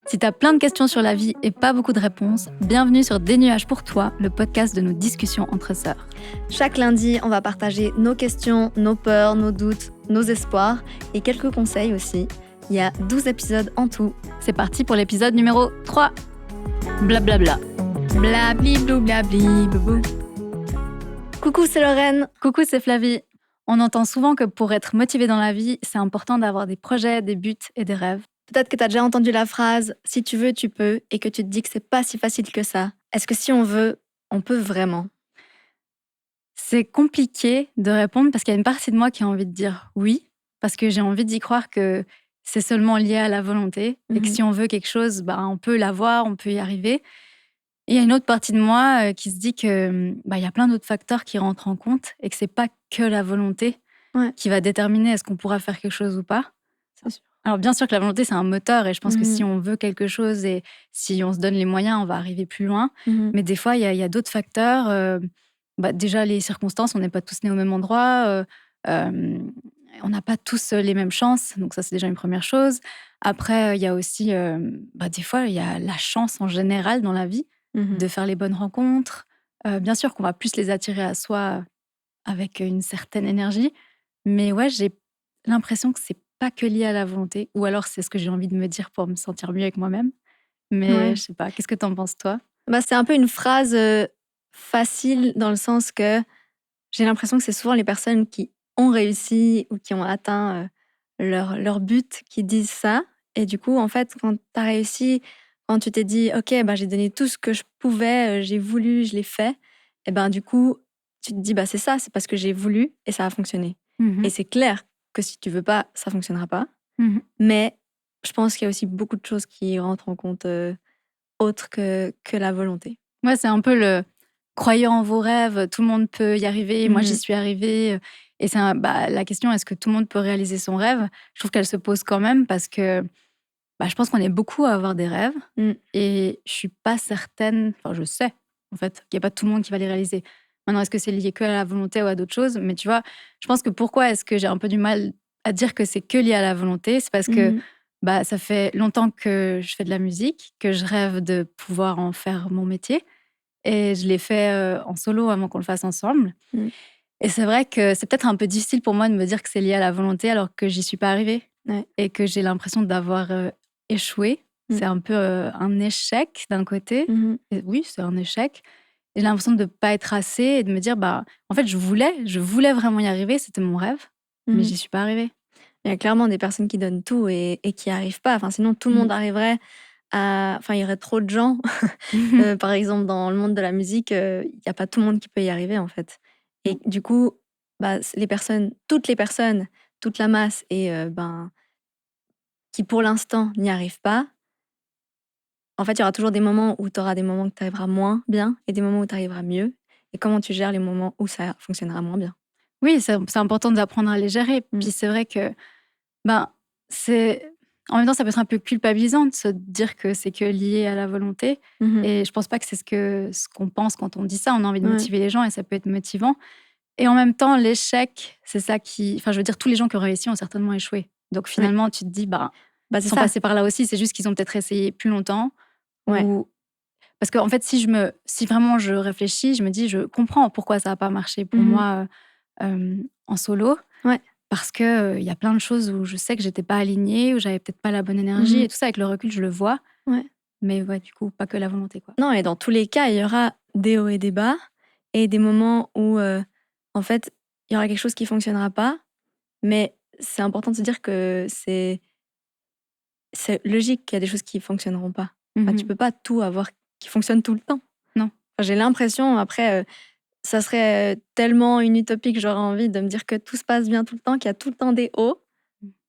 Si t'as plein de questions sur la vie et pas beaucoup de réponses, bienvenue sur Des nuages pour toi, le podcast de nos discussions entre sœurs. Chaque lundi, on va partager nos questions, nos peurs, nos doutes, nos espoirs et quelques conseils aussi. Il y a 12 épisodes en tout. C'est parti pour l'épisode numéro 3. Blablabla. Blabli blou blabli boubou. Coucou, c'est Lorraine. Coucou, c'est Flavie. On entend souvent que pour être motivé dans la vie, c'est important d'avoir des projets, des buts et des rêves. Peut-être que tu as déjà entendu la phrase « si tu veux, tu peux » et que tu te dis que c'est pas si facile que ça. Est-ce que si on veut, on peut vraiment? C'est compliqué de répondre parce qu'il y a une partie de moi qui a envie de dire oui, parce que j'ai envie d'y croire que c'est seulement lié à la volonté et que si on veut quelque chose, on peut l'avoir, on peut y arriver. Et il y a une autre partie de moi qui se dit que y a plein d'autres facteurs qui rentrent en compte et que c'est pas que la volonté qui va déterminer est-ce qu'on pourra faire quelque chose ou pas. C'est sûr. Alors bien sûr que la volonté, c'est un moteur et je pense que si on veut quelque chose et si on se donne les moyens, on va arriver plus loin. Mais des fois, il y a d'autres facteurs. Déjà, les circonstances, on n'est pas tous nés au même endroit. On n'a pas tous les mêmes chances. Donc ça, c'est déjà une première chose. Après, il y a aussi, des fois, il y a la chance en général dans la vie de faire les bonnes rencontres. Bien sûr qu'on va plus les attirer à soi avec une certaine énergie. Mais ouais, j'ai l'impression que c'est pas que lié à la volonté. Ou alors, c'est ce que j'ai envie de me dire pour me sentir mieux avec moi-même. Mais je sais pas. Qu'est-ce que t'en penses, toi? C'est un peu une phrase facile dans le sens que j'ai l'impression que c'est souvent les personnes qui ont réussi ou qui ont atteint leur but qui disent ça. Et du coup, en fait, quand tu as réussi, quand tu t'es dit « Ok, j'ai donné tout ce que je pouvais, j'ai voulu, je l'ai fait », et du coup, tu te dis « C'est ça, c'est parce que j'ai voulu et ça a fonctionné ». Et c'est clair que si tu veux pas, ça fonctionnera pas. Mais je pense qu'il y a aussi beaucoup de choses qui rentrent en compte autres que la volonté. Ouais, c'est un peu le croyez en vos rêves, tout le monde peut y arriver, moi j'y suis arrivée. Et c'est la question, est-ce que tout le monde peut réaliser son rêve? Je trouve qu'elle se pose quand même parce que je pense qu'on est beaucoup à avoir des rêves et je suis pas certaine, enfin je sais en fait qu'il n'y a pas tout le monde qui va les réaliser. Maintenant, est-ce que c'est lié que à la volonté ou à d'autres choses? Mais tu vois, je pense que pourquoi est-ce que j'ai un peu du mal à dire que c'est que lié à la volonté? C'est parce que ça fait longtemps que je fais de la musique, que je rêve de pouvoir en faire mon métier. Et je l'ai fait en solo avant qu'on le fasse ensemble. Et c'est vrai que c'est peut-être un peu difficile pour moi de me dire que c'est lié à la volonté alors que j'y suis pas arrivée. Et que j'ai l'impression d'avoir échoué. C'est un peu un échec d'un côté. Et oui, c'est un échec. J'ai l'impression de ne pas être assez et de me dire, en fait, je voulais vraiment y arriver, c'était mon rêve, mais j'y suis pas arrivée. Il y a clairement des personnes qui donnent tout et qui n'y arrivent pas. Enfin, sinon, tout le monde arriverait à... Enfin, il y aurait trop de gens. Par exemple, dans le monde de la musique, il n'y a pas tout le monde qui peut y arriver, en fait. Et du coup, toutes les personnes, toute la masse, et qui, pour l'instant, n'y arrivent pas, en fait, il y aura toujours des moments où tu auras des moments où tu arriveras moins bien et des moments où tu arriveras mieux. Et comment tu gères les moments où ça fonctionnera moins bien? Oui, c'est important d'apprendre à les gérer. Puis c'est vrai que c'est... En même temps, ça peut être un peu culpabilisant de se dire que c'est que lié à la volonté. Et je pense pas que c'est ce qu'on pense quand on dit ça. On a envie de motiver les gens et ça peut être motivant. Et en même temps, l'échec, c'est ça qui... Enfin, je veux dire, tous les gens qui ont réussi ont certainement échoué. Donc finalement, tu te dis, ils sont passés par là aussi. C'est juste qu'ils ont peut-être essayé plus longtemps. Parce qu'en fait, si vraiment je réfléchis, je me dis, je comprends pourquoi ça n'a pas marché pour moi en solo. Parce qu'il y a plein de choses où je sais que j'étais pas alignée, où j'avais peut-être pas la bonne énergie et tout ça. Avec le recul, je le vois. Mais du coup, pas que la volonté, quoi. Non, et dans tous les cas, il y aura des hauts et des bas et des moments où, en fait, il y aura quelque chose qui fonctionnera pas. Mais c'est important de se dire que c'est logique qu'il y a des choses qui fonctionneront pas. Enfin, tu peux pas tout avoir qui fonctionne tout le temps. Non. Enfin, j'ai l'impression, après, ça serait tellement une utopie que j'aurais envie de me dire que tout se passe bien tout le temps, qu'il y a tout le temps des hauts.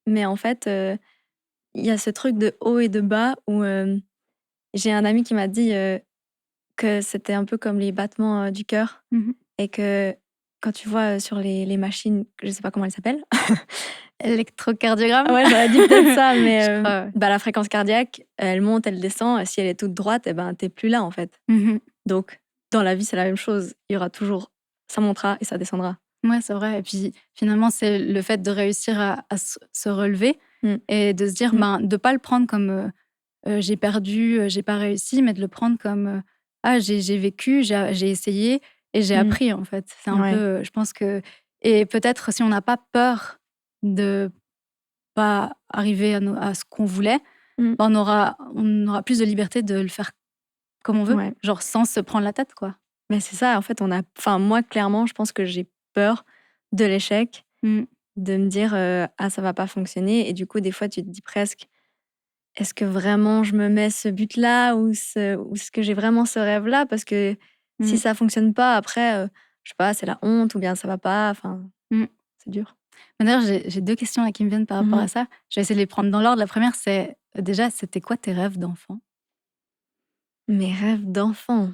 Mais en fait, il y a ce truc de haut et de bas où j'ai un ami qui m'a dit que c'était un peu comme les battements du cœur et que quand tu vois sur les machines, je sais pas comment elles s'appellent. Électrocardiogramme. Ouais, j'aurais dit peut-être ça, mais la fréquence cardiaque, elle monte, elle descend. Si elle est toute droite, t'es plus là, en fait. Donc, dans la vie, c'est la même chose. Il y aura toujours, ça montera et ça descendra. Ouais, c'est vrai. Et puis, finalement, c'est le fait de réussir à se relever et de se dire, de pas le prendre comme j'ai perdu, j'ai pas réussi, mais de le prendre comme ah, j'ai vécu, j'ai essayé et j'ai appris, en fait. C'est un Ouais. peu, je pense que. Et peut-être si on n'a pas peur de pas arriver à ce qu'on voulait, Mmh. ben, on aura plus de liberté de le faire comme on veut, Ouais. genre sans se prendre la tête, quoi. Mais c'est ça, en fait, enfin, moi, clairement, je pense que j'ai peur de l'échec, Mmh. de me dire ah, ça va pas fonctionner. Et du coup, des fois, tu te dis presque, est-ce que vraiment je me mets ce but-là ou est-ce que j'ai vraiment ce rêve-là? Parce que si Mmh. ça fonctionne pas, après, je sais pas, c'est la honte ou bien ça va pas. Enfin, Mmh. c'est dur. D'ailleurs, j'ai 2 questions là qui me viennent par rapport Mhm. à ça. Je vais essayer de les prendre dans l'ordre. La première, c'est, déjà, c'était quoi tes rêves d'enfant? Mes rêves d'enfant.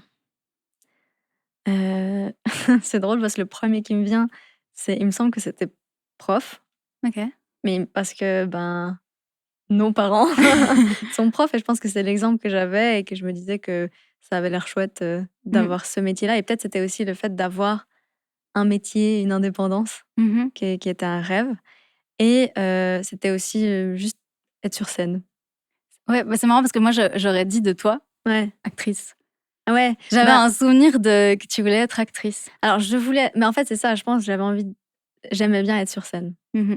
C'est drôle parce que le premier qui me vient, il me semble que c'était prof, OK. mais parce que ben nos parents sont profs et je pense que c'est l'exemple que j'avais et que je me disais que ça avait l'air chouette Mmh. d'avoir ce métier-là. Et peut-être c'était aussi le fait d'avoir un métier, une indépendance Mmh. qui était un rêve. Et c'était aussi juste être sur scène. Ouais, bah, c'est marrant parce que moi, j'aurais dit de toi, Ouais, actrice. ouais. J'avais Bah, un souvenir de que tu voulais être actrice. alors je voulais, mais en fait c'est ça. Je pense que j'aimais bien être sur scène. Mmh.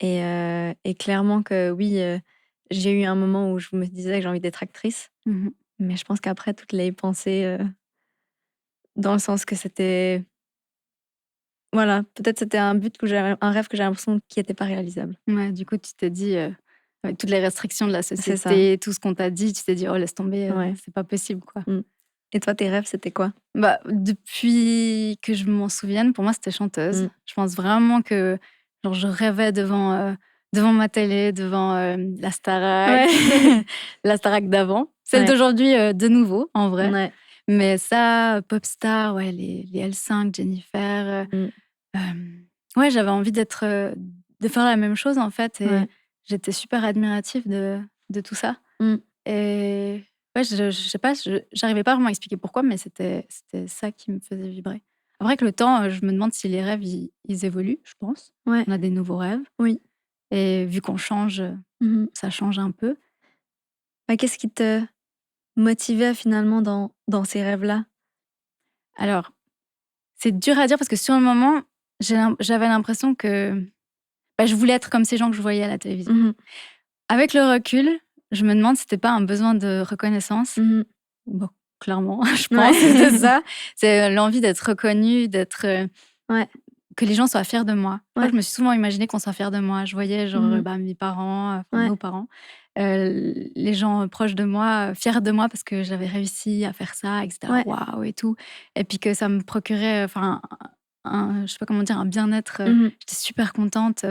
Et clairement que oui, j'ai eu un moment où je me disais que j'ai envie d'être actrice, Mmh. mais je pense qu'après toutes les pensées, dans le sens que c'était voilà, peut-être c'était un rêve que j'ai l'impression qui était pas réalisable. Ouais, du coup, tu t'es dit, avec toutes les restrictions de la C'est ça, société, tout ce qu'on t'a dit, tu t'es dit: «Oh laisse tomber, ouais. c'est pas possible, quoi». Mmh. Et toi, tes rêves, c'était quoi? Bah, depuis que je m'en souvienne, pour moi, c'était chanteuse. Mmh. Je pense vraiment que, genre, je rêvais devant ma télé, devant, la Starac, Ouais. la Starac d'avant. Celle Ouais, d'aujourd'hui, de nouveau, en vrai. ouais. Mais ça, Popstar, ouais, les L5, Jennifer, Mmh. ouais, j'avais envie de faire la même chose, en fait, et Ouais. j'étais super admirative de tout ça. Mmh. Et ouais, je sais pas, j'arrivais pas vraiment à expliquer pourquoi, mais c'était ça qui me faisait vibrer. Après que le temps, je me demande si les rêves, ils évoluent, je pense. Ouais. On a des nouveaux rêves Oui. et vu qu'on change, Mmh. ça change un peu. Bah, qu'est-ce qui te motivait finalement dans ces rêves-là? Alors, c'est dur à dire parce que sur le moment, j'avais l'impression que, bah, je voulais être comme ces gens que je voyais à la télévision. Mmh mh. Avec le recul, je me demande si c'était pas un besoin de reconnaissance. Mmh. Bon, clairement, je pense que c'est Ouais. ça. C'est l'envie d'être reconnue, d'être, Ouais, que les gens soient fiers de moi. Je crois que ouais. je me suis souvent imaginé qu'on soit fiers de moi. Je voyais genre, Mmh. bah, mes parents, enfin Ouais, nos parents, les gens proches de moi, fiers de moi parce que j'avais réussi à faire ça et cetera. ouais. Waouh et tout, et puis que ça me procurait, enfin un je sais pas comment dire, un bien-être, Mmh. j'étais super contente,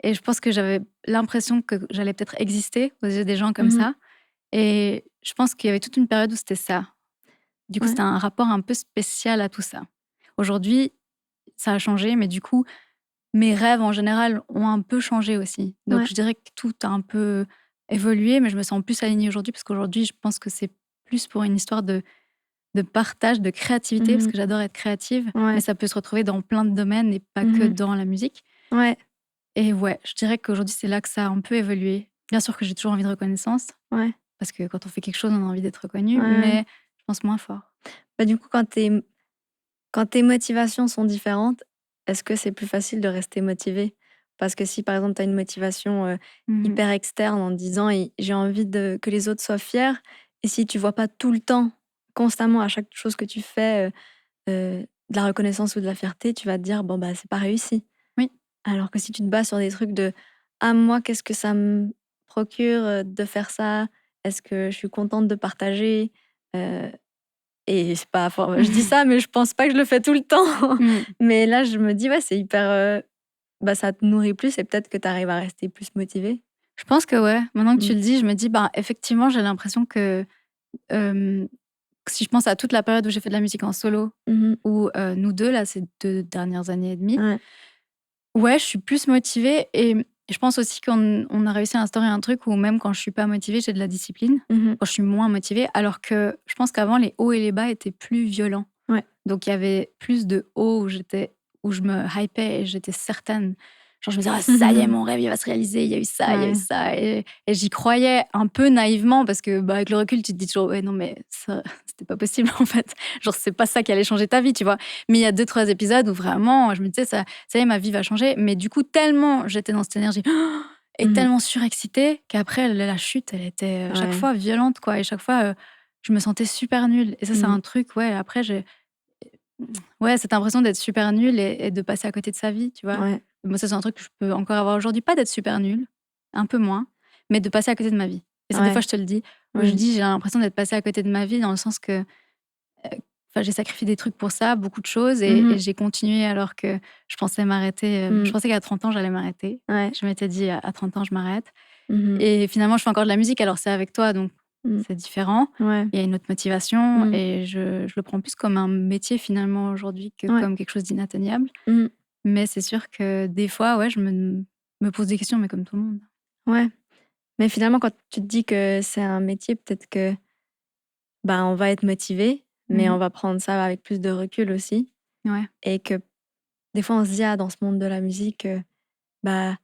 et je pense que j'avais l'impression que j'allais peut-être exister aux yeux des gens comme Mmh. ça, et je pense qu'il y avait toute une période où c'était ça. Du coup, Ouais. c'était un rapport un peu spécial à tout ça. Aujourd'hui, ça a changé, mais du coup, mes rêves en général ont un peu changé aussi. Donc Ouais. je dirais que tout a un peu évolué, mais je me sens plus alignée aujourd'hui parce qu'aujourd'hui, je pense que c'est plus pour une histoire de partage, de créativité, parce Mmh. que j'adore être créative, mais Ouais. ça peut se retrouver dans plein de domaines et pas que Mmh. dans la musique. Ouais, Et ouais, je dirais qu'aujourd'hui, c'est là que ça a un peu évolué. Bien sûr que j'ai toujours envie de reconnaissance, ouais, parce que quand on fait quelque chose, on a envie d'être reconnu, ouais. mais je pense moins fort. Bah, du coup, quand tes motivations sont différentes, est-ce que c'est plus facile de rester motivé? Parce que si, par exemple, tu as une motivation, Mhm. hyper externe en te disant: «Et j'ai envie que les autres soient fiers», et si tu vois pas tout le temps, constamment, à chaque chose que tu fais, de la reconnaissance ou de la fierté, tu vas te dire: «Bon, bah, c'est pas réussi». Oui. Alors que si tu te bases sur des trucs de: «Ah, moi, qu'est-ce que ça me procure, de faire ça? Est-ce que je suis contente de partager?» heu et c'est pas for je dis ça, mais je pense pas que je le fais tout le temps. Mm. Mais là, je me dis: «Ouais, c'est hyper, bah, ça te nourrit plus et peut-être que tu arrives à rester plus motivée». Je pense que ouais. Maintenant que tu Mmh. le dis, je me dis, bah, effectivement, j'ai l'impression que, euh, si je pense à toute la période où j'ai fait de la musique en solo, Mmh. ou nous deux, là, ces 2 dernières années et demie, Ouais. ouais, je suis plus motivée, et je pense aussi qu'on a réussi à instaurer un truc où même quand je suis pas motivée, j'ai de la discipline, Mmh. quand je suis moins motivée, alors que je pense qu'avant, les hauts et les bas étaient plus violents. Ouais. Donc il y avait plus de hauts où je me hypais et j'étais certaine. Genre, je me disais, ah, ça y est, mon rêve, il va se réaliser. Il y a eu ça, il y a eu ça. Et j'y croyais un peu naïvement parce que, avec le recul, tu te dis toujours, ouais, non, mais ça, c'était pas possible, en fait. Genre, c'est pas ça qui allait changer ta vie, tu vois. Mais il y a 2-3 épisodes où vraiment, je me disais, ça y est, ma vie va changer. Mais du coup, tellement j'étais dans cette énergie et tellement surexcitée qu'après, la chute, elle était chaque fois violente, quoi. Et chaque fois, je me sentais super nulle. Et ça, c'est un truc, ouais, après, ouais, cette impression d'être super nulle et de passer à côté de sa vie, tu vois. Ouais. Moi, ça, c'est un truc que je peux encore avoir aujourd'hui. Pas d'être super nulle, un peu moins, mais de passer à côté de ma vie. Et ça, des fois, je te le dis. Où je dis, j'ai l'impression d'être passée à côté de ma vie dans le sens que j'ai sacrifié des trucs pour ça, beaucoup de choses, et j'ai continué alors que je pensais m'arrêter. Je pensais qu'à 30 ans, j'allais m'arrêter. Je m'étais dit, à 30 ans, je m'arrête. Et finalement, je fais encore de la musique. Alors, c'est avec toi, donc c'est différent. Il y a une autre motivation et je le prends plus comme un métier finalement aujourd'hui que comme quelque chose d'inatteignable. Mais c'est sûr que des fois, ouais, je me pose des questions, mais comme tout le monde. Ouais. Mais finalement, quand tu te dis que c'est un métier, peut-être que on va être motivé, mais on va prendre ça avec plus de recul aussi. Ouais. Et que des fois, on se dit, dans ce monde de la musique,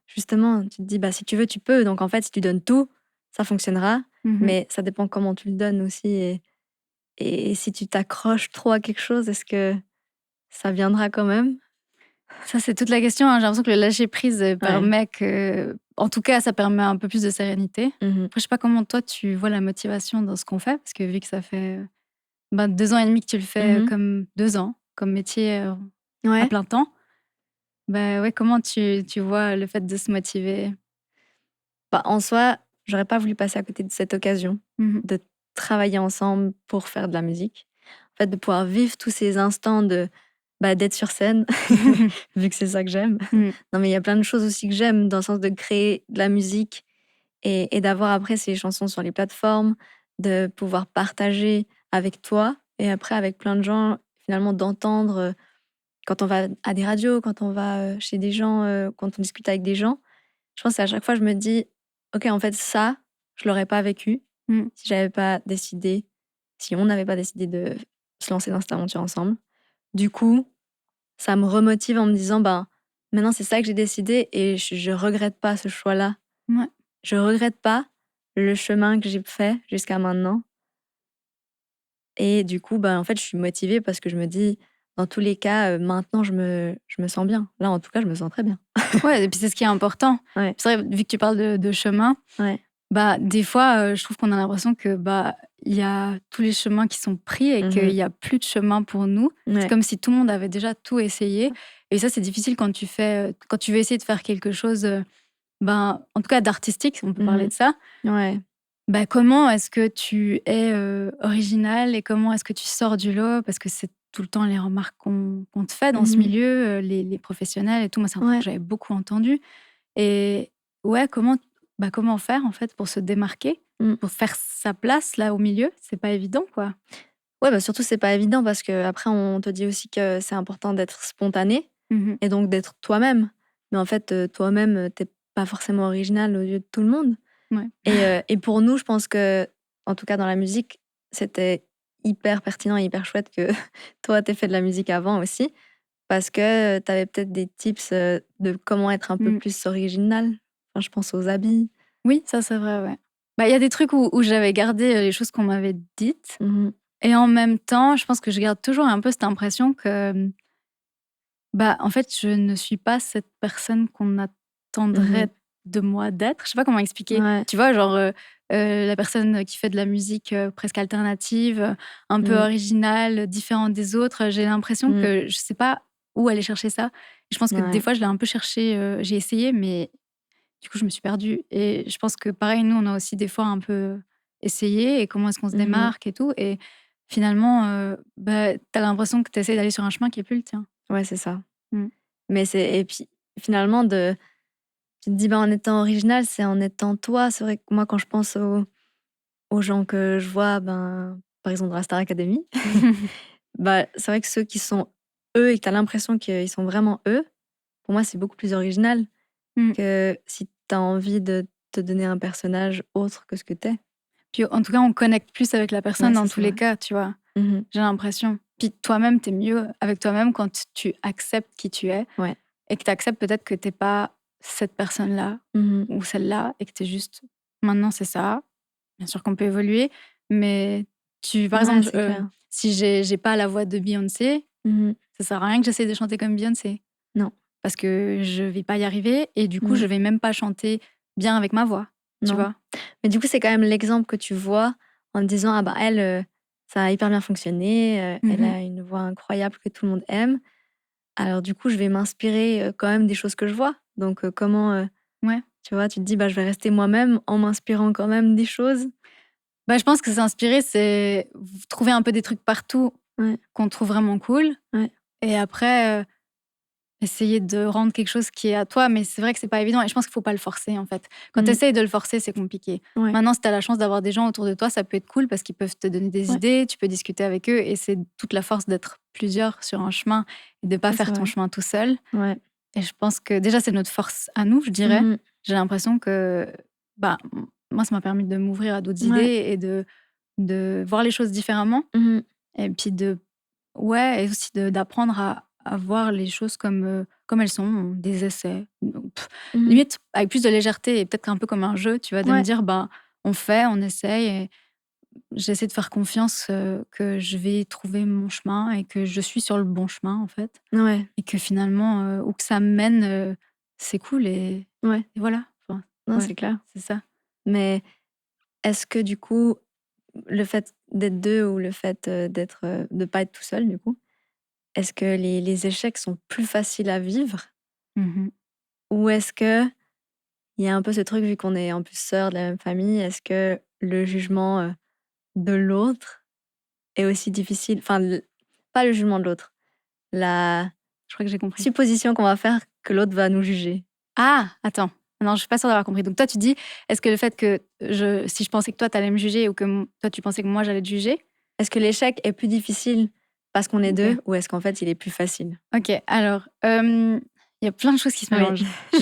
justement, tu te dis, si tu veux, tu peux. Donc en fait, si tu donnes tout, ça fonctionnera. Mais ça dépend comment tu le donnes aussi. Et si tu t'accroches trop à quelque chose, est-ce que ça viendra quand même? Ça, c'est toute la question. J'ai l'impression que le lâcher-prise permet que... En tout cas, ça permet un peu plus de sérénité. Après, je sais pas comment toi, tu vois la motivation dans ce qu'on fait, parce que vu que ça fait 2 ans et demi que tu le fais comme 2 ans, comme métier à plein temps, ouais, comment tu vois le fait de se motiver? En soi, j'aurais pas voulu passer à côté de cette occasion de travailler ensemble pour faire de la musique. En fait, de pouvoir vivre tous ces instants d'être sur scène, vu que c'est ça que j'aime. Non, mais il y a plein de choses aussi que j'aime, dans le sens de créer de la musique et d'avoir après ces chansons sur les plateformes, de pouvoir partager avec toi et après avec plein de gens, finalement d'entendre quand on va à des radios, quand on va chez des gens, quand on discute avec des gens. Je pense qu'à chaque fois, je me dis, OK, en fait, ça, je l'aurais pas vécu si j'avais pas décidé, si on n'avait pas décidé de se lancer dans cette aventure ensemble. Du coup, ça me remotive en me disant, maintenant, c'est ça que j'ai décidé et je regrette pas ce choix-là. Ouais. Je regrette pas le chemin que j'ai fait jusqu'à maintenant. Et du coup, en fait, je suis motivée parce que je me dis, dans tous les cas, maintenant, je me sens bien. Là, en tout cas, je me sens très bien. Ouais, et puis c'est ce qui est important. Ouais. C'est vrai, vu que tu parles de chemin, des fois, je trouve qu'on a l'impression que il y a tous les chemins qui sont pris et qu'il n'y a plus de chemin pour nous. C'est comme si tout le monde avait déjà tout essayé. Et ça, c'est difficile quand tu veux essayer de faire quelque chose, en tout cas d'artistique, on peut parler de ça. Ouais. Comment est-ce que tu es original et comment est-ce que tu sors du lot? Parce que c'est tout le temps les remarques qu'on te fait dans ce milieu, les professionnels et tout. Moi, c'est un truc que j'avais beaucoup entendu. Et ouais, comment faire en fait pour se démarquer, pour faire sa place là au milieu? C'est pas évident, quoi. Ouais, surtout, c'est pas évident parce qu'après, on te dit aussi que c'est important d'être spontané et donc d'être toi-même. Mais en fait, toi-même, t'es pas forcément original aux yeux de tout le monde. Ouais. Et pour nous, je pense que, en tout cas dans la musique, c'était hyper pertinent et hyper chouette que toi, t'aies fait de la musique avant aussi, parce que t'avais peut-être des tips de comment être un peu plus original. Enfin, je pense aux habits. Oui, ça c'est vrai, ouais. Il y a des trucs où j'avais gardé les choses qu'on m'avait dites. Et en même temps, je pense que je garde toujours un peu cette impression que, en fait, je ne suis pas cette personne qu'on attendrait de moi d'être. Je sais pas comment expliquer. Ouais. Tu vois, genre, la personne qui fait de la musique presque alternative, un peu originale, différente des autres. J'ai l'impression que je sais pas où aller chercher ça. Et je pense que des fois, je l'ai un peu cherché, j'ai essayé, mais du coup, je me suis perdue. Et je pense que pareil, nous, on a aussi des fois un peu essayé et comment est-ce qu'on se démarque et tout. Et finalement, t'as l'impression que t'essayes d'aller sur un chemin qui est plus le tien. Ouais, c'est ça. Mais et puis finalement, tu te dis, en étant original, c'est en étant toi. C'est vrai que moi, quand je pense aux gens que je vois, par exemple dans la Star Academy, c'est vrai que ceux qui sont eux et que tu as l'impression qu'ils sont vraiment eux, pour moi, c'est beaucoup plus original que si tu as envie de te donner un personnage autre que ce que tu es. Puis en tout cas, on connecte plus avec la personne dans tous les cas, tu vois. J'ai l'impression. Puis toi-même, t'es mieux avec toi-même quand tu acceptes qui tu es. Ouais. Et que tu acceptes peut-être que t'es pas cette personne-là Mmh. ou celle-là et que tu es juste maintenant c'est ça. Bien sûr qu'on peut évoluer, mais par Ouais, exemple, c'est clair. si j'ai pas la voix de Beyoncé, Mmh. ça sert à rien que j'essaie de chanter comme Beyoncé Non. parce que je vais pas y arriver et du coup, Mmh. je vais même pas chanter bien avec ma voix, tu Non. vois? Mais du coup, c'est quand même l'exemple que tu vois en te disant: «Ah bah elle, ça a hyper bien fonctionné, elle Mmh. a une voix incroyable que tout le monde aime. Alors du coup, je vais m'inspirer, quand même des choses que je vois». Donc comment, Ouais. tu vois, tu te dis: «Bah, je vais rester moi-même en m'inspirant quand même des choses». Bah, je pense que s'inspirer, c'est trouver un peu des trucs partout Ouais, qu'on trouve vraiment cool ouais. et après, essayer de rendre quelque chose qui est à toi, mais c'est vrai que c'est pas évident et je pense qu'il faut pas le forcer, en fait. Quand tu Mmh. essayes de le forcer, c'est compliqué. Ouais, Maintenant, si tu as la chance d'avoir des gens autour de toi, ça peut être cool parce qu'ils peuvent te donner des ouais, idées, tu peux discuter avec eux et c'est toute la force d'être plusieurs sur un chemin et de pas ça c'est faire ton vrai. chemin tout seul Ouais. et je pense que déjà, c'est notre force à nous, je dirais. Mmh. J'ai l'impression que, bah, moi, ça m'a permis de m'ouvrir à d'autres Ouais. idées et de voir les choses différemment Mmh. et puis ouais et aussi d'apprendre à voir les choses comme elles sont, des essais. Mmh. Limite avec plus de légèreté et peut-être un peu comme un jeu, tu vois? De me Ouais. dire: «Ben, on fait, on essaye et j'essaie de faire confiance, que je vais trouver mon chemin et que je suis sur le bon chemin, en fait Ouais. et que finalement, où que ça me mène, c'est cool Ouais. et voilà». Enfin, Non, ouais, c'est clair. c'est ça. Mais est-ce que du coup, le fait d'être 2 ou le fait, d'être, de pas être tout seul du coup, est-ce que les échecs sont plus faciles à vivre? Mmh. Ou est-ce que il y a un peu ce truc vu qu'on est en plus sœurs de la même famille, est-ce que le jugement, de l'autre est aussi difficile enfin le pas le jugement de l'autre, la Je crois que j'ai compris. supposition qu'on va faire que l'autre va nous juger? Ah! Attends, non, je suis pas sûre d'avoir compris. Donc toi, tu dis, est-ce que le fait que si je pensais que toi, tu allais me juger ou que toi, tu pensais que moi, j'allais te juger? Est-ce que l'échec est plus difficile parce qu'on est OK. 2 ou est-ce qu'en fait il est plus facile? OK, alors, il y a plein de choses qui se Oui. mélangent. Tu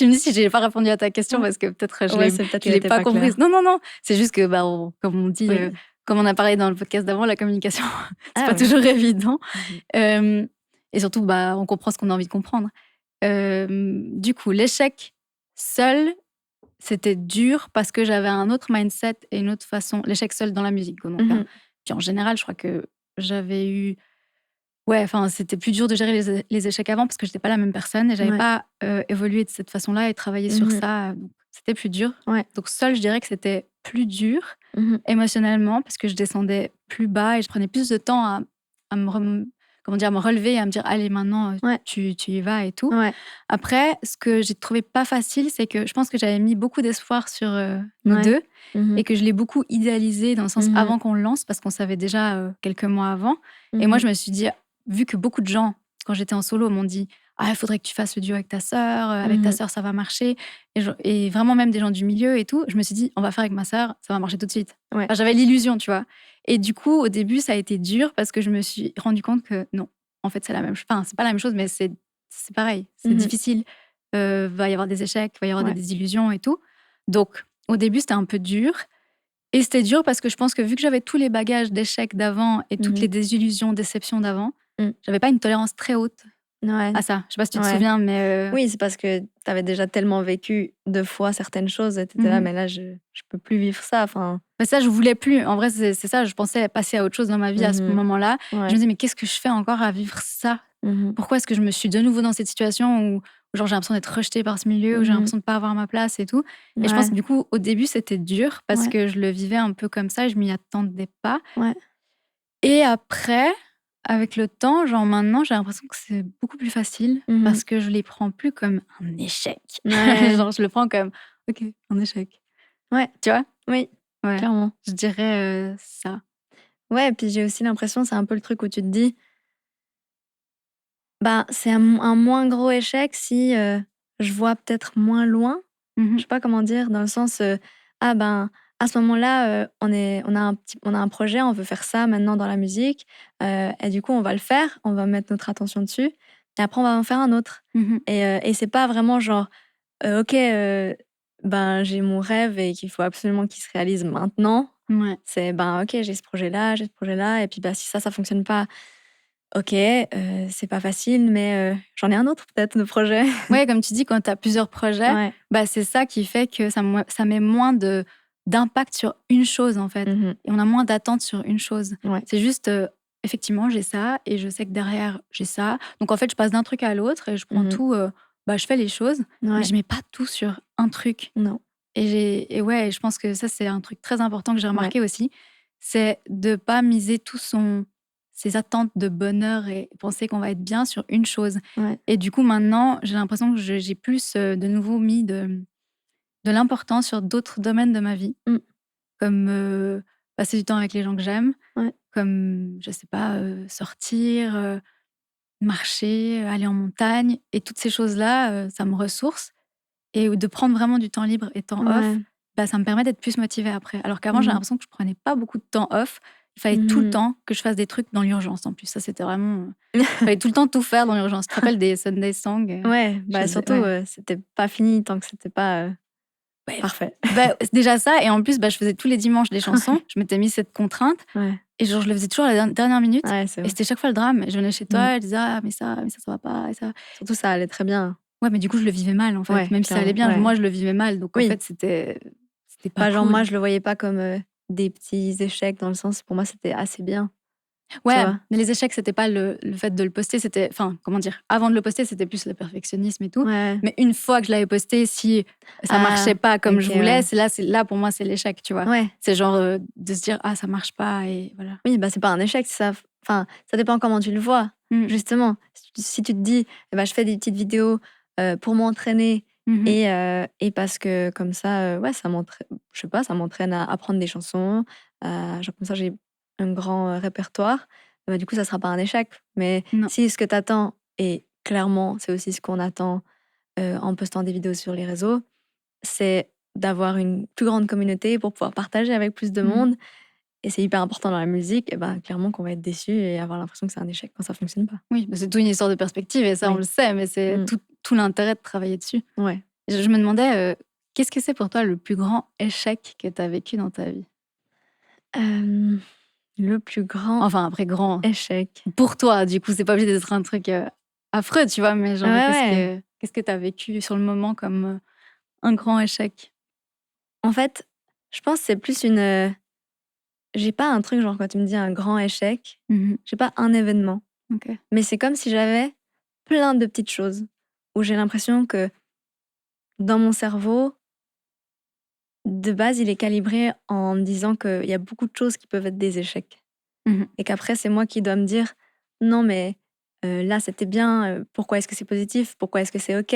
me dis si j'ai pas répondu à ta question parce que peut-être Ouais, c'est peut-être je qu'elle l'ai était pas pas comprise. claire. Non, non, non, c'est juste que, bah, comme on dit, Oui. comme on a parlé dans le podcast d'avant, la communication, c'est Ah pas oui. toujours évident. Mmh. Hem et surtout, bah, on comprend ce qu'on a envie de comprendre. Du coup, l'échec seul, c'était dur parce que j'avais un autre mindset et une autre façon l'échec seul dans la musique, donc hein. Mmh. Puis en général, je crois que j'avais eu ouais, enfin, c'était plus dur de gérer les échecs avant parce que j'étais pas la même personne et j'avais Ouais. pas, évolué de cette façon-là et travaillé sur Mmh. ça, donc c'était plus dur. Ouais. Donc seule, je dirais que c'était plus dur Mmh. émotionnellement parce que je descendais plus bas et je prenais plus de temps à me comment dire? À me relever et à me dire: «Allez maintenant, Ouais. tu y vas et tout». Ouais. Après, ce que j'ai trouvé pas facile, c'est que je pense que j'avais mis beaucoup d'espoir sur, nous Ouais. 2 Mmh. et que je l'ai beaucoup idéalisé dans le sens Mmh. avant qu'on le lance parce qu'on savait déjà, quelques mois avant et moi Mmh. je me suis dit vu que beaucoup de gens, quand j'étais en solo, m'ont dit: «Ah, il faudrait que tu fasses le duo avec ta Mmh. sœur, ça va marcher» et vraiment même des gens du milieu et tout, je me suis dit: «On va faire avec ma sœur, ça va marcher tout de suite». Ouais. Enfin, j'avais l'illusion, tu vois? Et du coup, au début, ça a été dur parce que je me suis rendu compte que non, en fait, c'est la même chose. Enfin, c'est pas la même chose, mais c'est pareil, c'est Mmh. difficile. Va y avoir des échecs, va y avoir des Ouais. désillusions et tout. Donc, au début, c'était un peu dur et c'était dur parce que je pense que vu que j'avais tous les bagages d'échecs d'avant et toutes Mmh. les désillusions, déceptions d'avant, Mmh. j'avais pas une tolérance très haute Ouais. à ça. Je sais pas si tu te Ouais. souviens, mais Oui, c'est parce que tu avais déjà tellement vécu 2 fois certaines choses et tu étais là: mmh «Mais là, je peux plus vivre ça», enfin. mais ça, je voulais plus. En vrai, c'est ça, je pensais passer à autre chose dans ma vie à ce Mmh. moment-là. Je Ouais. me disais: «Mais qu'est-ce que je fais encore à vivre ça? Mmh. Pourquoi est-ce que je me suis de nouveau dans cette situation où genre j'ai l'impression d'être rejetée par ce milieu, où j'ai Mmh. l'impression de pas avoir ma place et tout?» Et je pense Ouais. que du coup, au début, c'était dur parce Ouais. que je le vivais un peu comme ça et je m'y attendais pas. Ouais. Et après, avec le temps, genre maintenant, j'ai l'impression que c'est beaucoup plus facile Mmh. parce que je les prends plus comme un échec. Ouais. Genre, je le prends comme: «OK, un échec». Ouais. Tu vois? Oui, Ouais, clairement. je dirais, ça. Ouais et puis j'ai aussi l'impression, c'est un peu le truc où tu te dis: «Bah, c'est un moins gros échec si, je vois peut-être moins loin». Je Mmh. sais pas comment dire, dans le sens, ah ben, à ce moment-là, on a un projet, on veut faire ça maintenant dans la musique, et du coup, on va le faire, on va mettre notre attention dessus et après on va en faire un autre Mmh. et c'est pas vraiment genre, OK, ben, j'ai mon rêve et qu'il faut absolument qu'il se réalise maintenant. Ouais. C'est, ben, OK, j'ai ce projet-là et puis, bah, si ça fonctionne pas, OK, c'est pas facile, mais j'en ai un autre peut-être de projet. Ouais, comme tu dis, quand tu as plusieurs projets, Ouais. bah, c'est ça qui fait que ça met moins d'impact sur une chose, en fait. Mmh. Et on a moins d'attente sur une chose. Ouais. C'est juste, effectivement, j'ai ça et je sais que derrière, j'ai ça. Donc, en fait, je passe d'un truc à l'autre et je prends Mmh. tout, bah, je fais les choses, mais Ouais. je mets pas tout sur un truc. Non. Et ouais, je pense que ça, c'est un truc très important que j'ai Ouais. remarqué aussi, c'est de pas miser ses attentes de bonheur et penser qu'on va être bien sur une chose. Ouais. Et du coup, maintenant, j'ai l'impression que j'ai plus, de nouveau mis de l'importance sur d'autres domaines de ma vie, Mmh. comme, passer du temps avec les gens que j'aime, Ouais. comme, je sais pas, sortir, marcher, aller en montagne et toutes ces choses-là, ça me ressource et de prendre vraiment du temps libre et temps off, Ouais. bah, ça me permet d'être plus motivée après. Alors qu'avant, j'ai Mmh. l'impression que je prenais pas beaucoup de temps off. Il fallait tout le Mmh. temps que je fasse des trucs dans l'urgence en plus. Ça, c'était vraiment, il fallait tout le temps tout faire dans l'urgence. Tu te rappelles des Sunday songs, Ouais, je bah, faisais surtout, ouais. c'était pas fini tant que c'était pas, Ouais, parfait. bah, c'est déjà ça et en plus, bah, je faisais tous les dimanches des chansons. Je m'étais mis cette contrainte Ouais. et genre je le faisais toujours à la dernière minute Ouais, c'est et vrai. c'était chaque fois le drame. Je venais chez Mmh. toi, je disais: «Ah mais ça va pas et ça». Surtout ça allait très bien. Ouais, mais du coup, je le vivais mal en fait. Ouais, Même si ça allait clairement, bien, ouais. moi, je le vivais mal. Donc en Oui. fait, c'était pas Bah, genre cool. moi je le voyais pas comme, des petits échecs dans le sens pour moi c'était assez bien, tu Ouais, vois? mais les échecs, c'était pas le fait de le poster, c'était enfin, comment dire? Avant de le poster, c'était plus le perfectionnisme et tout. Ouais. Mais une fois que je l'avais posté, si ça marchait Ah, pas comme OK, je voulais, ouais. c'est là pour moi, c'est l'échec, tu vois? Ouais. C'est genre, de se dire: «Ah, ça marche pas» et voilà. Oui, bah, c'est pas un échec, ça enfin, ça dépend comment tu le vois. Mmh. Justement, si tu te dis: «Eh bah, je fais des petites vidéos, pour m'entraîner Mmh mh. et parce que comme ça, ouais, je sais pas, ça m'entraîne à apprendre des chansons, genre comme ça j'ai un grand, répertoire», bah, du coup, ça sera pas un échec. Mais Non. si ce que tu attends et clairement, c'est aussi ce qu'on attend, en postant des vidéos sur les réseaux, c'est d'avoir une plus grande communauté pour pouvoir partager avec plus de Mmh. monde et c'est hyper important dans la musique et ben, clairement qu'on va être déçu et avoir l'impression que c'est un échec quand ça fonctionne pas. Oui, bah, c'est tout une histoire de perspective et ça, on Oui. le sait, mais c'est Mmh. tout l'intérêt de travailler dessus. Ouais. Je me demandais, qu'est-ce que c'est pour toi le plus grand échec que tu as vécu dans ta vie? Hem, le plus grand Enfin, après grand, échec. pour toi, du coup, c'est pas obligé d'être un truc, affreux, tu vois? Mais Ouais, genre, ouais. qu'est-ce que tu as vécu sur le moment comme, un grand échec? En fait, je pense que c'est plus j'ai pas un truc genre quand tu me dis un grand échec, Mmh. j'ai pas un événement, OK. mais c'est comme si j'avais plein de petites choses où j'ai l'impression que dans mon cerveau, de base, il est calibré en me disant qu'il y a beaucoup de choses qui peuvent être des échecs. Mmh. Et qu'après, c'est moi qui dois me dire: «Non, mais là, c'était bien, pourquoi est-ce que c'est positif? Pourquoi est-ce que c'est OK?»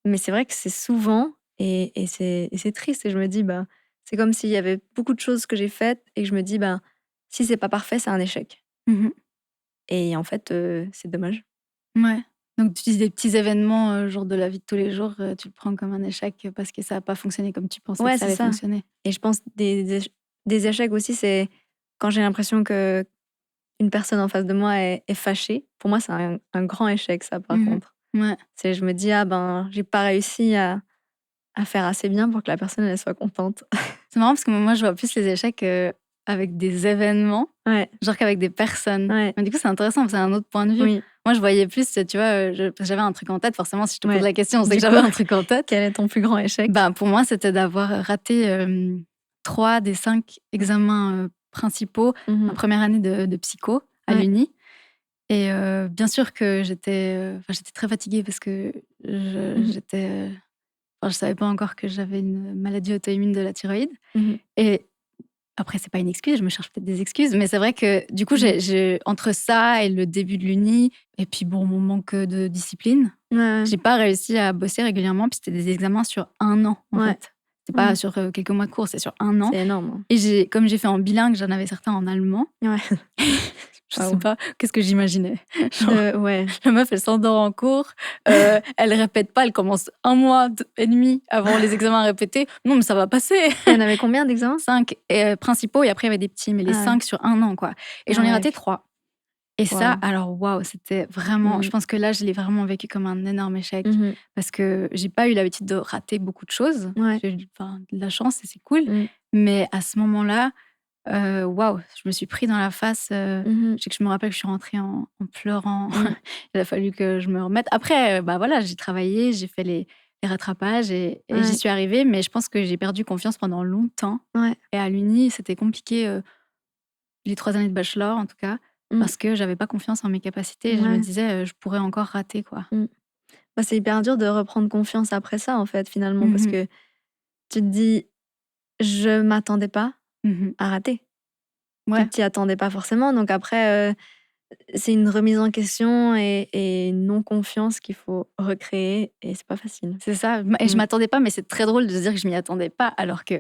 Mais c'est vrai que c'est souvent et c'est triste et je me dis: «Bah, c'est comme s'il y avait beaucoup de choses que j'ai faites et que je me dis: "Ben, si c'est pas parfait, c'est un échec"» Mmh. et en fait, c'est dommage. Ouais. Donc tu dis des petits événements, genre de la vie de tous les jours, tu le prends comme un échec, parce que ça a pas fonctionné comme tu pensais que Ouais, ça c'est allait ça fonctionner. et je pense des échecs aussi, c'est quand j'ai l'impression que une personne en face de moi est fâchée. Pour moi, c'est un grand échec ça, par Mmh. contre. Ouais. C'est je me dis: «Ah ben, j'ai pas réussi à faire assez bien pour que la personne, elle soit contente». C'est marrant parce que moi, je vois plus les échecs, avec des événements, Ouais, genre qu'avec des personnes. ouais, Mais du coup, c'est intéressant, parce que c'est un autre point de vue. oui, Moi, je voyais plus, tu vois, j'avais un truc en tête. Forcément, si je te pose ouais. la question, on sait Du que coup, j'avais un truc en tête. quel est ton plus grand échec? Ben, pour moi, c'était d'avoir raté, 3 des 5 examens, principaux, Mmh ma mh. première année de psycho à Ouais. l'Uni et bien sûr que j'étais très fatiguée parce que Mmh mh. je savais pas encore que j'avais une maladie auto-immune de la thyroïde Mmh mh. et après c'est pas une excuse, je me cherche peut-être des excuses, mais c'est vrai que du coup, Mmh. j'ai entre ça et le début de l'Uni et puis bon, mon manque de discipline, Ouais, ouais. j'ai pas réussi à bosser régulièrement, puis c'était des examens sur 1 an, en Ouais. fait. C'est pas Mmh. sur, quelques mois de cours, c'est sur 1 an C'est énorme, hein. et comme j'ai fait en bilingue, j'en avais certains en allemand. Ouais. Je sais Waouh. pas, qu'est-ce que j'imaginais? Genre, Ouais. la meuf, elle s'endort en cours, elle répète pas, elle commence 1 mois et demi avant les examens à répéter. Non, mais ça va passer! Il y en avait combien d'examens? 5 principaux et après il y avait des petits, mais les Ah ouais. 5 sur 1 an, quoi et j'en Ah ai ouais, raté OK. 3 et ça, Waouh. alors waouh, c'était vraiment je Mmh. pense que là, je l'ai vraiment vécu comme un énorme échec Mmh mh. parce que j'ai pas eu l'habitude de rater beaucoup de choses. Ouais. J'ai eu de la chance et c'est cool, Mmh. mais à ce moment-là, Waouh, je me suis pris dans la face. Mmh. Je sais que je me rappelle que je suis rentrée en pleurant. Mmh. Il a fallu que je me remette. Après, bah voilà, j'ai travaillé, j'ai fait les rattrapages et j'y Ouais, suis arrivée, mais je pense que j'ai perdu confiance pendant longtemps. ouais. Et à l'Uni, c'était compliqué, les 3 années de bachelor en tout cas, Mmh. parce que j'avais pas confiance en mes capacités et je me Ouais. disais, «Je pourrais encore rater, quoi». Mmh. Bah, c'est hyper dur de reprendre confiance après ça, en fait, finalement, parce Mmh. que tu te dis: «Je m'attendais pas Mmh. à rater». Tu Ouais, t'y attendais pas forcément, donc après, c'est une remise en question et une non-confiance qu'il faut recréer et c'est pas facile. c'est ça. Et je Mmh. m'attendais pas, mais c'est très drôle de se dire que je m'y attendais pas, alors que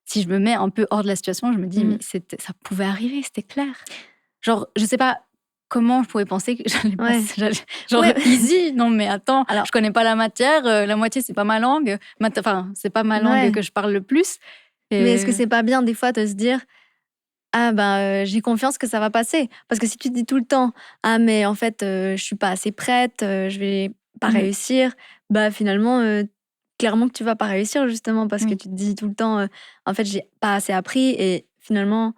si je me mets un peu hors de la situation, je me dis: «Mais Mmh. ça pouvait arriver, c'était clair». Genre, je sais pas comment je pouvais penser que Ouais. j'allais genre Ouais. easy, non mais attends, Alors je connais pas la matière, la moitié c'est pas ma langue, enfin, c'est pas ma langue ouais, que je parle le plus mais est-ce que et c'est pas bien des fois de se dire: «Ah ben, j'ai confiance que ça va passer»? Parce que si tu te dis tout le temps: «Ah mais en fait, je suis pas assez prête, je vais pas mmh, réussir», bah finalement, clairement que tu vas pas réussir justement parce que oui. tu te dis tout le temps, «En fait, j'ai pas assez appris» et finalement,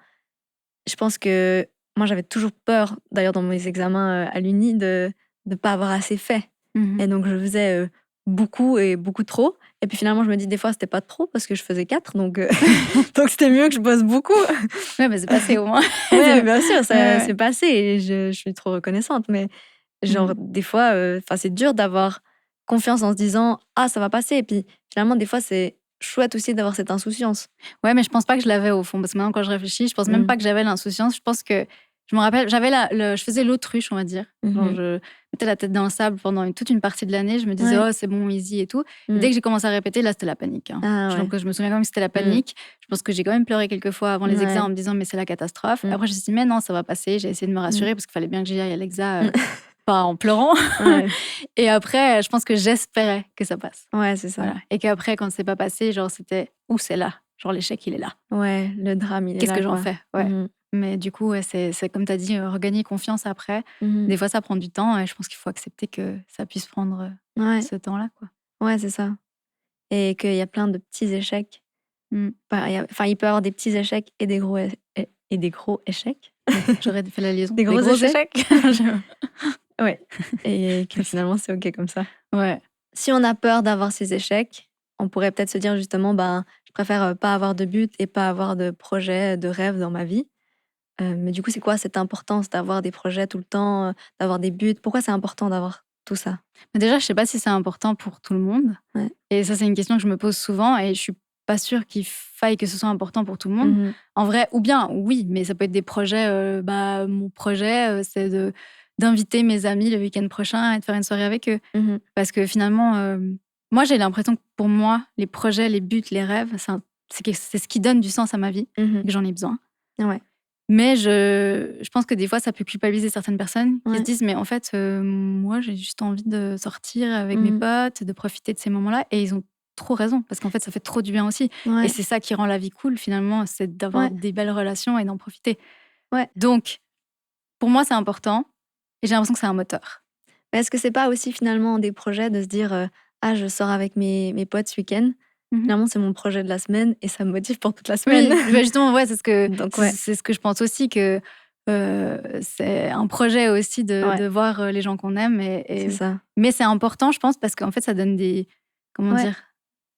je pense que moi j'avais toujours peur, d'ailleurs dans mes examens, à l'uni de pas avoir assez fait Mmh. et donc je faisais, beaucoup et beaucoup trop et puis finalement je me dis des fois c'était pas trop parce que je faisais 4 donc donc c'était mieux que je bosse beaucoup. Ouais, mais c'est passé au moins. Ouais, C'est bien sûr, ouais, ça ouais. c'est passé et je suis trop reconnaissante mais genre Mmh. des fois, enfin c'est dur d'avoir confiance en se disant: «Ah ça va passer» et puis finalement des fois c'est chouette aussi d'avoir cette insouciance. Ouais, mais je pense pas que je l'avais au fond, parce que maintenant quand je réfléchis, je pense même Mmh. pas que j'avais l'insouciance. Je pense que je me rappelle, j'avais je faisais l'autruche, on va dire. Genre, Mmh. je mettais la tête dans le sable pendant toute une partie de l'année. Je me disais: Ouais. «Oh, c'est bon, easy et tout». Et dès Mmh. que j'ai commencé à répéter, là, c'était la panique, hein. Ah ouais. Donc, je me souviens quand même que c'était la Mmh. panique. Je pense que j'ai quand même pleuré quelques fois avant les examens Ouais. en me disant: «Mais c'est la catastrophe». Mmh. Après, je me suis dit: «Mais non, ça va passer». J'ai essayé de me Mmh. rassurer parce qu'il fallait bien que j'y aille à l'exa, Mmh. pas en pleurant. Ouais. Et après, je pense que j'espérais que ça passe. Ouais, c'est ça. Voilà. Et qu'après, quand c'est pas passé, genre, c'était: «Ouh, c'est là». Genre, l'échec, il est là. Ouais, le drame, il est Qu'est-ce là, que j'en quoi. fais? Ouais. Mmh mh. Mais du coup, ouais, c'est comme tu as dit, regagner confiance après. Mmh. Des fois, ça prend du temps et je pense qu'il faut accepter que ça puisse prendre, Ouais, ce temps-là, quoi. ouais, c'est ça et qu'il y a plein de petits échecs. Mmh. Enfin, il peut y avoir des petits échecs et des gros et des gros échecs. J'aurais fait la liaison. Des Des gros gros échecs? échecs? Je Ouais et que finalement, c'est OK comme ça. ouais. Si on a peur d'avoir ces échecs, on pourrait peut-être se dire justement: «Ben, je préfère, pas avoir de but et pas avoir de projet, de rêve dans ma vie». Mais du coup, c'est quoi cette importance d'avoir des projets tout le temps, d'avoir des buts? Pourquoi c'est important d'avoir tout ça? Mais déjà, je sais pas si c'est important pour tout le monde Ouais. et ça, c'est une question que je me pose souvent et je suis pas sûre qu'il faille que ce soit important pour tout le monde. Mmh. En vrai, ou bien oui, mais ça peut être des projets, bah, mon projet, c'est d'inviter mes amis le week-end prochain et de faire une soirée avec eux. Mmh. Parce que finalement, moi, j'ai l'impression que pour moi, les projets, les buts, les rêves, c'est ce qui donne du sens à ma vie Mmh. et que j'en ai besoin. Ouais, Mais je pense que des fois, ça peut culpabiliser certaines personnes qui se ouais. disent: «Mais en fait, moi, j'ai juste envie de sortir avec mes Mmh. potes, de profiter de ces moments-là» et ils ont trop raison parce qu'en fait, ça fait trop du bien aussi et Ouais, c'est ça qui rend la vie cool finalement, c'est d'avoir ouais, des belles relations et d'en profiter. ouais. Donc pour moi, c'est important et j'ai l'impression que c'est un moteur. Mais est-ce que c'est pas aussi finalement des projets de se dire, «Ah, je sors avec mes potes ce week-end». Mmh. Finalement, c'est mon projet de la semaine et ça me motive pour toute la semaine. Oui, bah, justement, ouais, c'est ce que Donc c'est ouais, c'est ce que je pense aussi que, c'est un projet aussi de ouais, voir, les gens qu'on aime c'est ça. mais c'est important, je pense, parce qu'en fait, ça donne des comment Ouais, dire?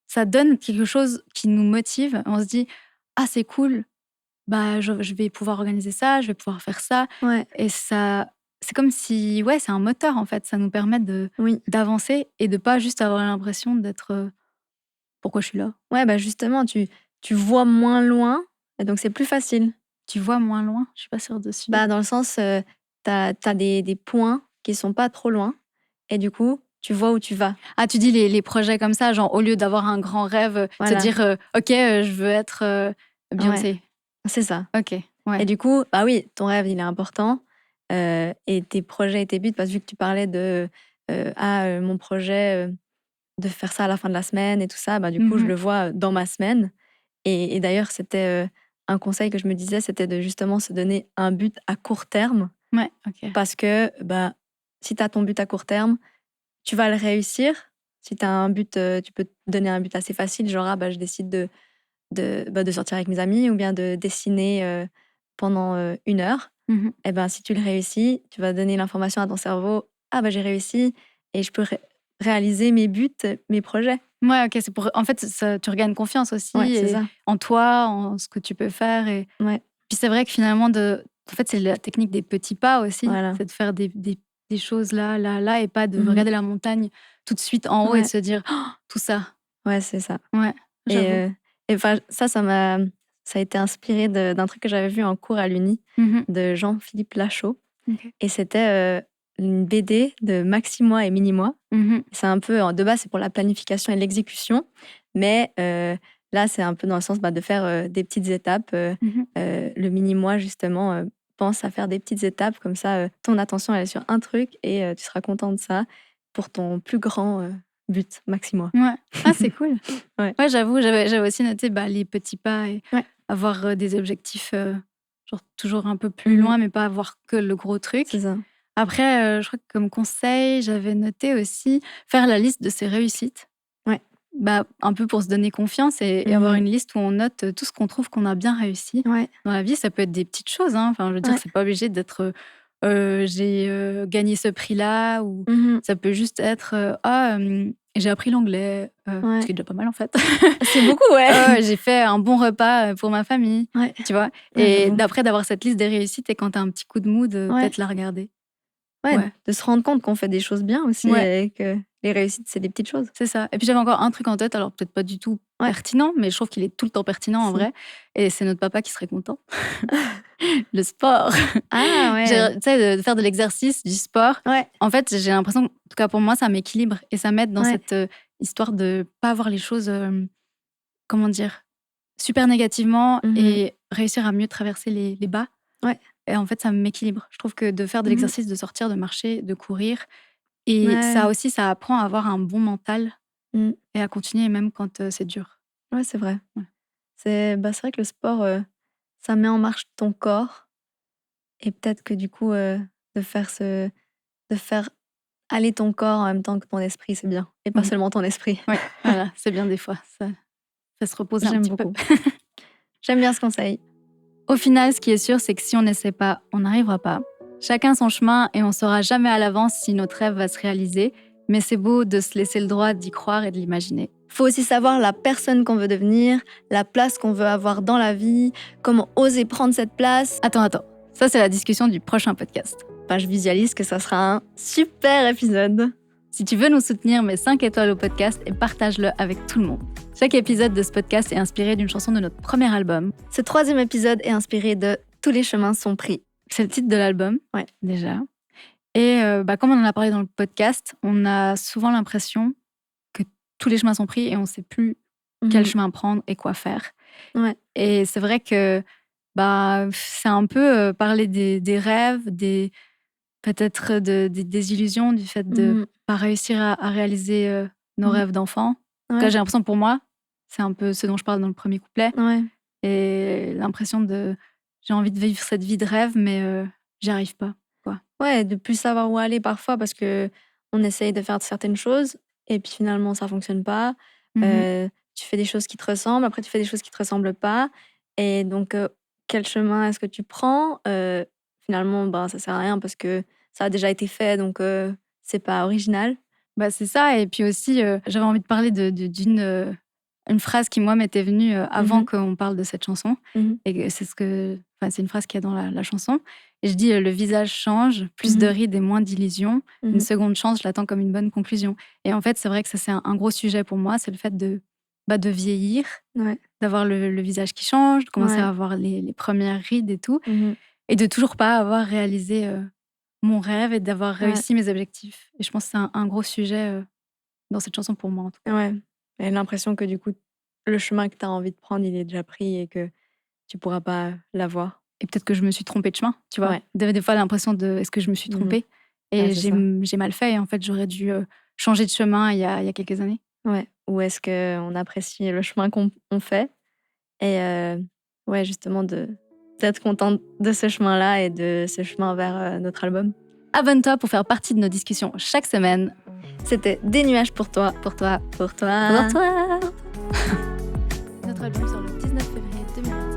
Ça donne quelque chose qui nous motive. On se dit: «Ah, c'est cool, bah, je vais pouvoir organiser ça, je vais pouvoir faire ça» ouais, et ça c'est comme si ouais, c'est un moteur, en fait. Ça nous permet oui. d'avancer et de pas juste avoir l'impression d'être, «Pourquoi je suis là?» Ouais, bah, justement, tu vois moins loin et donc c'est plus facile. Tu vois moins loin? Je suis pas sûre de suivre. Bah, dans le sens, tu as des points qui sont pas trop loin et du coup, tu vois où tu vas. Ah, tu dis les projets comme ça, genre au lieu d'avoir un grand rêve, se Voilà, dire, «OK, je veux être, ouais, Beyoncé». c'est ça OK, et ouais. du coup, bah, oui, ton rêve, il est important, et tes projets et tes buts parce que vu que tu parlais de, mon projet, de faire ça à la fin de la semaine et tout ça, bah, du coup, je Mmh. le vois, dans ma semaine et d'ailleurs, c'était, un conseil que je me disais, c'était de justement se donner un but à court terme Ouais, OK. parce que, bah, si tu as ton but à court terme, tu vas le réussir. Si tu as un but, tu peux te donner un but assez facile, genre: «Ah bah, je décide de sortir avec mes amis ou bien de dessiner pendant 1 heure. Et ben, si tu le réussis, tu vas donner l'information à ton cerveau: «Ah bah, j'ai réussi et je peux réaliser mes buts, mes projets». Ouais, OK, c'est pour en fait, tu regagnes confiance aussi Ouais, c'est et ça. en toi, en ce que tu peux faire et Ouais, puis c'est vrai que finalement en fait, c'est la technique des petits pas aussi. voilà. C'est de faire des choses là, là, là et pas de Mmh. regarder la montagne tout de suite en haut et de Ouais, se dire: «Oh, tout ça». ouais, c'est ça. Ouais, Et j'avoue. enfin, ça a été inspiré d'un truc que j'avais vu en cours à l'Uni Mmh. de Jean-Philippe Lachaud OK. et c'était une BD de Maxi-moi et Mini-moi. Mmh. C'est un peu de base, c'est pour la planification et l'exécution, mais là, c'est un peu dans le sens, de faire des petites étapes. Mmh. Le Mini-moi, justement, pense à faire des petites étapes comme ça, ton attention, elle est sur un truc et tu seras content de ça pour ton plus grand but, Maxi-moi. Ouais. Ah, c'est cool. Ouais. Ouais, j'avoue, j'avais aussi noté, les petits pas et Ouais. avoir, des objectifs, genre toujours un peu plus Mmh. loin, mais pas avoir que le gros C'est truc. ça. Après, je crois que comme conseil, j'avais noté aussi faire la liste de ses réussites. Ouais. Un peu pour se donner confiance et avoir Mmh. une liste où on note, tout ce qu'on trouve qu'on a bien réussi Ouais, dans la vie. Ça peut être des petites choses, hein. Enfin, je veux dire, ouais. c'est pas obligé d'être, j'ai, gagné ce prix-là ou Mmh. ça peut juste être, «Ah, j'ai appris l'anglais», ce Ouais. qui est déjà pas mal en fait. C'est beaucoup, ouais. J'ai fait un bon repas, pour ma famille, Ouais, tu vois? ouais, Et j'avoue. d'après d'avoir cette liste des réussites et quand tu as un petit coup de mood, Ouais, peut-être la regarder. ouais, Ouais, de se rendre compte qu'on fait des choses bien aussi ouais. et que les réussites, c'est des petites choses. C'est ça et puis j'avais encore un truc en tête, alors peut-être pas du tout Ouais, pertinent, mais je trouve qu'il est tout le temps pertinent en si. vrai et c'est notre papa qui serait content. Le sport. Ah ouais, Tu sais, de faire de l'exercice, du sport. ouais, En fait, j'ai l'impression, en tout cas pour moi, ça m'équilibre et ça m'aide dans ouais. cette, histoire de pas voir les choses, comment dire? Super négativement Mmh. et réussir à mieux traverser les bas Ouais. et en fait, ça m'équilibre. Je trouve que de faire de Mmh. l'exercice, de sortir, de marcher, de courir et Ouais. ça aussi, ça apprend à avoir un bon mental Mmh. et à continuer même quand, c'est dur. Ouais, c'est vrai. Ouais. C'est vrai que le sport, ça met en marche ton corps et peut-être que du coup, de faire aller ton corps en même temps que ton esprit, c'est bien et pas Mmh. seulement ton esprit. Ouais, voilà, c'est bien des fois, ça fait se reposer un J'aime petit peu. beaucoup. J'aime bien ce conseil. Au final, ce qui est sûr, c'est que si on n'essaie pas, on n'arrivera pas. Chacun son chemin et on saura jamais à l'avance si notre rêve va se réaliser, mais c'est beau de se laisser le droit d'y croire et de l'imaginer. Faut aussi savoir la personne qu'on veut devenir, la place qu'on veut avoir dans la vie, comment oser prendre cette place. Attends, ça c'est la discussion du prochain podcast. Enfin, je visualise que ça sera un super épisode. Si tu veux nous soutenir, mets 5 étoiles au podcast et partage-le avec tout le monde. Chaque épisode de ce podcast est inspiré d'une chanson de notre premier album. Ce 3e épisode est inspiré de Tous les chemins sont pris. C'est le titre de l'album, Ouais. déjà. Et comme on en a parlé dans le podcast, on a souvent l'impression que tous les chemins sont pris et on ne sait plus quel Mhm. chemin prendre et quoi faire. Ouais. Et c'est vrai que c'est un peu parler des rêves, peut-être des illusions, du fait de Mhm. pas réussir à réaliser nos Mhm. rêves d'enfant. En tout cas, Ouais. j'ai l'impression pour moi, c'est un peu ce dont je parle dans le premier couplet. Ouais. Et l'impression de j'ai envie de vivre cette vie de rêve, mais j'y arrive pas, quoi. Ouais, de plus savoir où aller parfois parce que on essaye de faire certaines choses et puis finalement ça fonctionne pas. Mmh. Tu fais des choses qui te ressemblent, après tu fais des choses qui te ressemblent pas et donc quel chemin est-ce que tu prends? Finalement, ça sert à rien parce que ça a déjà été fait donc c'est pas original. C'est ça et puis aussi, j'avais envie de parler une phrase qui, moi, m'était venue, avant Mmh. qu'on parle de cette chanson Mmh. et que c'est une phrase qu'il y a dans la chanson et je dis: «Le visage change, plus de Mmh. rides et moins d'illusions. Une Mmh. seconde chance, je l'attends comme une bonne conclusion» et en fait, c'est vrai que ça, c'est un gros sujet pour moi, c'est le fait de vieillir, Ouais. d'avoir le visage qui change, de commencer Ouais. à avoir les 1res rides et tout Mmh. et de toujours pas avoir réalisé, mon rêve et d'avoir Ouais. réussi mes objectifs et je pense que c'est un gros sujet, dans cette chanson pour moi, en tout cas. Ouais. Et l'impression que du coup, le chemin que tu as envie de prendre, il est déjà pris et que tu pourras pas l'avoir. Et peut-être que je me suis trompée de chemin, tu vois? Ouais. Des fois l'impression de: «Est-ce que je me suis Mmh. trompée?» Ouais, et c'est ça. j'ai mal fait et en fait, j'aurais dû, changer de chemin il y a quelques années. Ouais. Ou est-ce qu'on apprécie le chemin qu'on on fait et ouais, justement d'être contente de ce chemin-là et de ce chemin vers notre album. Abonne-toi pour faire partie de nos discussions chaque semaine. C'était Des nuages pour toi, Pour toi, pour toi. pour toi! Notre album sort le 10 19 février 2021.